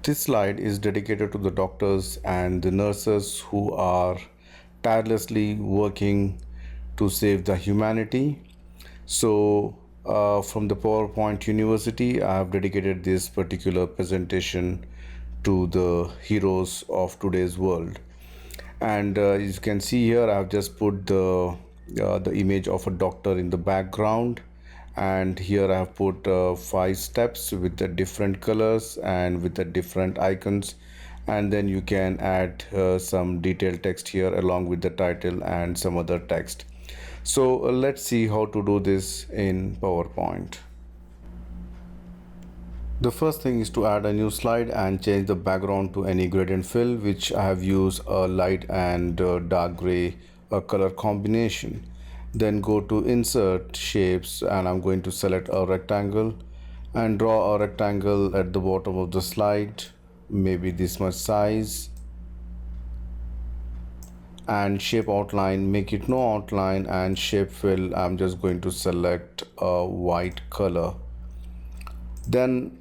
This slide is dedicated to the doctors and the nurses who are tirelessly working to save the humanity. From the PowerPoint University, I have dedicated this particular presentation to the heroes of today's world. And as you can see here, I have just put the image of a doctor in the background, and here I have put 5 steps with the different colors and with the different icons, and then you can add some detailed text here along with the title and some other text. Let's see how to do this in PowerPoint. The first thing is to add a new slide and change the background to any gradient fill, which I have used a light and dark gray color combination. Then go to insert shapes and I'm going to select a rectangle and draw a rectangle at the bottom of the slide, maybe this much size. And shape outline, make it no outline, and shape fill, I'm just going to select a white color. Then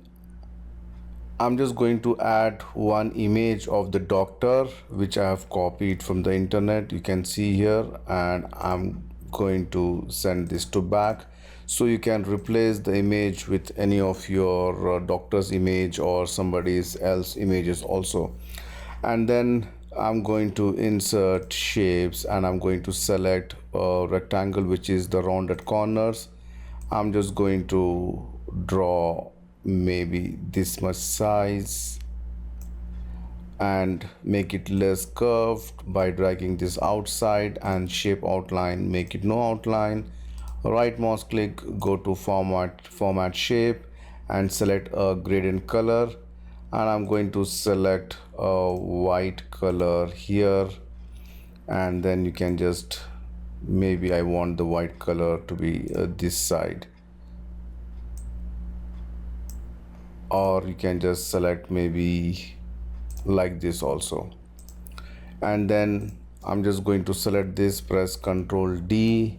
I'm just going to add one image of the doctor which I have copied from the internet, you can see here, and I'm going to send this to back, so you can replace the image with any of your doctor's image or somebody else images also. And then I'm going to insert shapes and I'm going to select a rectangle which is the rounded corners. I'm just going to draw maybe this much size and make it less curved by dragging this outside, and shape outline, make it no outline. Right mouse click, go to format shape and select a gradient color, and I'm going to select a white color here, and then you can just, maybe I want the white color to be this side, or you can just select maybe like this also. And then I'm just going to select this, press Ctrl D.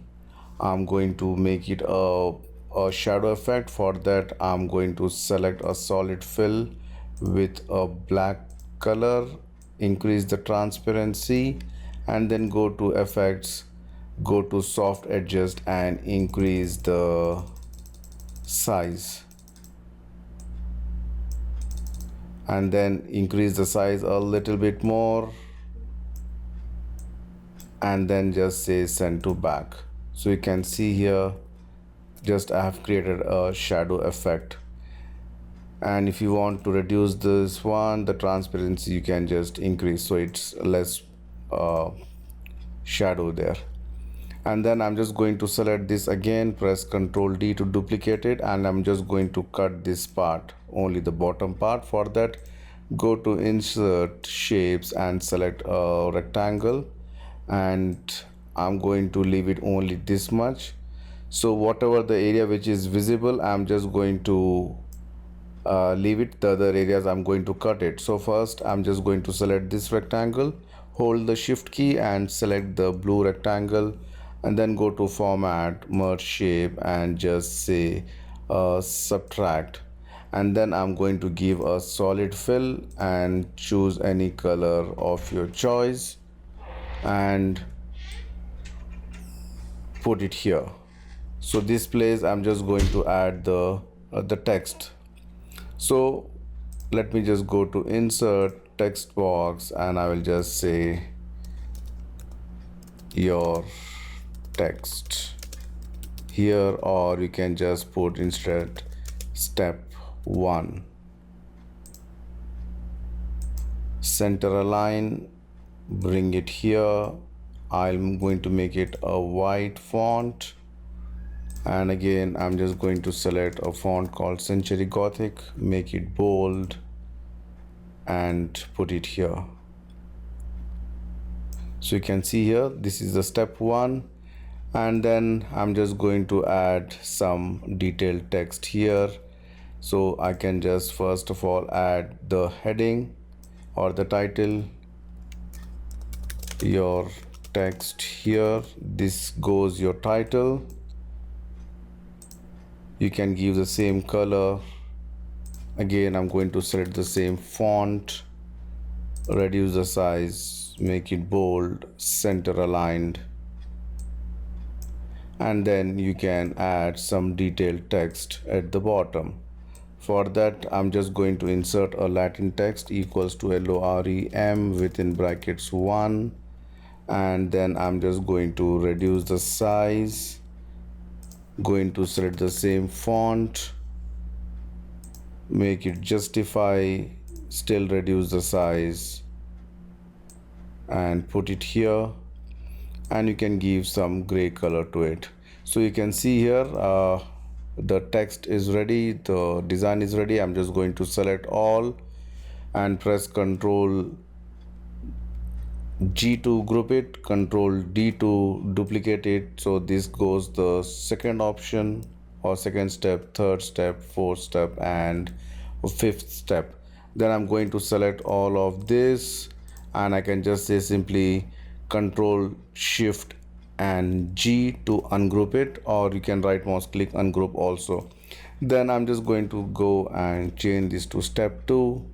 I'm going to make it a shadow effect. For that I'm going to select a solid fill with a black color, increase the transparency, and then go to effects, go to soft adjust and increase the size, and then increase the size a little bit more, and then just say send to back. So you can see here, just I have created a shadow effect. And if you want to reduce this one, the transparency, you can just increase so it's less shadow there. And then I'm just going to select this again, press Ctrl D to duplicate it, and I'm just going to cut this part, only the bottom part. For that, go to insert shapes and select a rectangle, and I'm going to leave it only this much. So whatever the area which is visible, I'm just going to leave it. The other areas I'm going to cut it. So first I'm just going to select this rectangle, hold the shift key and select the blue rectangle, and then go to format, merge shape, and just say subtract. And then I'm going to give a solid fill and choose any color of your choice and put it here. So this place I'm just going to add the text. So let me just go to insert text box and I will just say your text here, or you can just put instead step 1, center align, bring it here. I'm going to make it a white font, and again I'm just going to select a font called Century Gothic, make it bold and put it here. So you can see here, this is the step 1, and then I'm just going to add some detailed text here. So I can just first of all add the heading or the title, your text here, this goes your title. You can give the same color Again, I'm going to select the same font, reduce the size, make it bold, center aligned, and then you can add some detailed text at the bottom. For that, I'm just going to insert a Latin text equals to LOREM within brackets 1, and then I'm just going to reduce the size, going to select the same font, make it justify, still reduce the size and put it here, and you can give some gray color to it. So you can see here the text is ready, the design is ready. I'm just going to select all and press Ctrl G to group it, Ctrl D to duplicate it. So this goes the second option or second step, third step, fourth step, and fifth step. Then I'm going to select all of this, and I can just say simply Ctrl Shift and G to ungroup it, or you can right mouse click ungroup also. Then I'm just going to go and change this to step 2,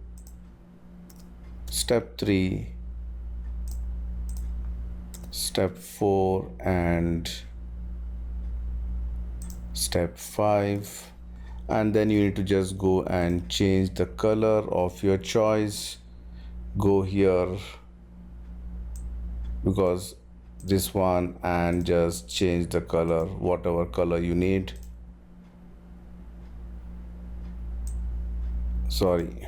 step 3, step 4, and step 5. And then you need to just go and change the color of your choice. Go here because this one, and just change the color, whatever color you need. Sorry,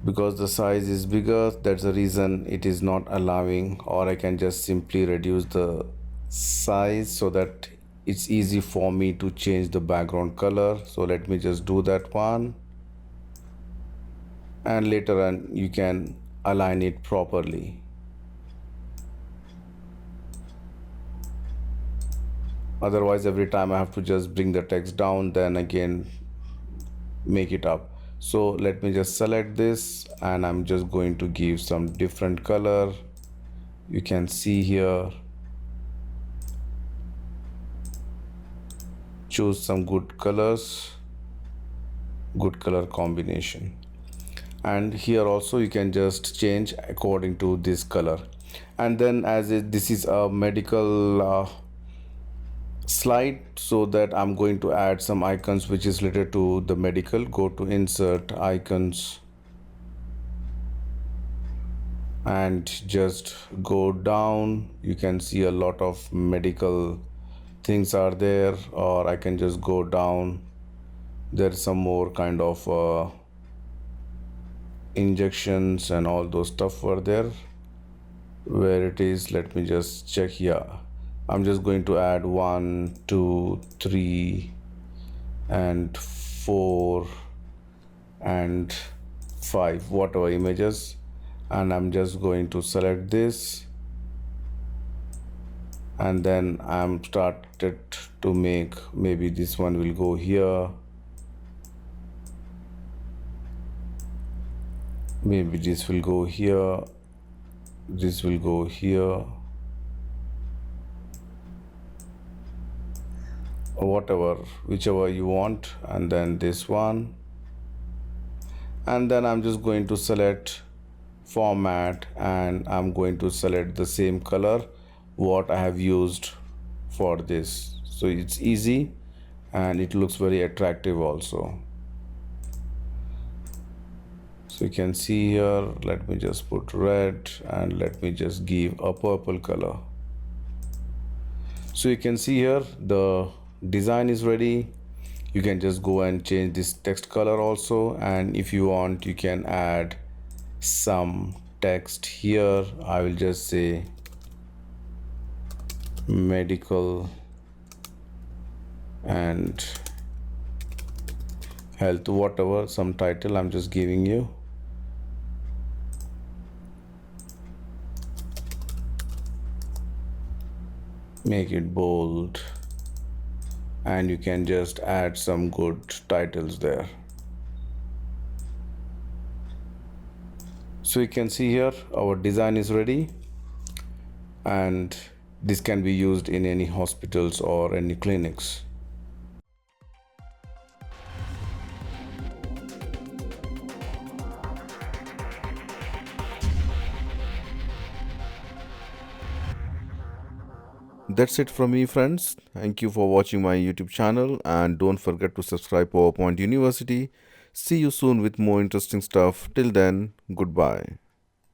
because the size is bigger, that's the reason it is not allowing. Or I can just simply reduce the size so that it's easy for me to change the background color. So let me just do that one, and later on you can align it properly. Otherwise, every time I have to just bring the text down, then again make it up. So let me just select this, and I'm just going to give some different color. You can see here, choose some good colors, good color combination. And here also you can just change according to this color. And then this is a medical slide, so that I'm going to add some icons which is related to the medical. Go to insert icons and just go down. You can see a lot of medical things are there, or I can just go down. There's some more kind of injections and all those stuff were there. Where it is, let me just check here. I'm just going to add 1, 2, 3 and 4 and 5, whatever images, and I'm just going to select this, and then I'm started to make, maybe this one will go here, maybe this will go here, this will go here, whatever, whichever you want. And then this one, and then I'm just going to select format, and I'm going to select the same color what I have used for this. So it's easy and it looks very attractive also. So you can see here, let me just put red, and let me just give a purple color. So you can see here the design is ready. You can just go and change this text color also, and if you want you can add some text here. I will just say medical and health, whatever, some title I'm just giving you. Make it bold, and you can just add some good titles there. So you can see here our design is ready, and this can be used in any hospitals or any clinics. That's it from me, friends. Thank you for watching my YouTube channel, and don't forget to subscribe PowerPoint University. See you soon with more interesting stuff. Till then, goodbye.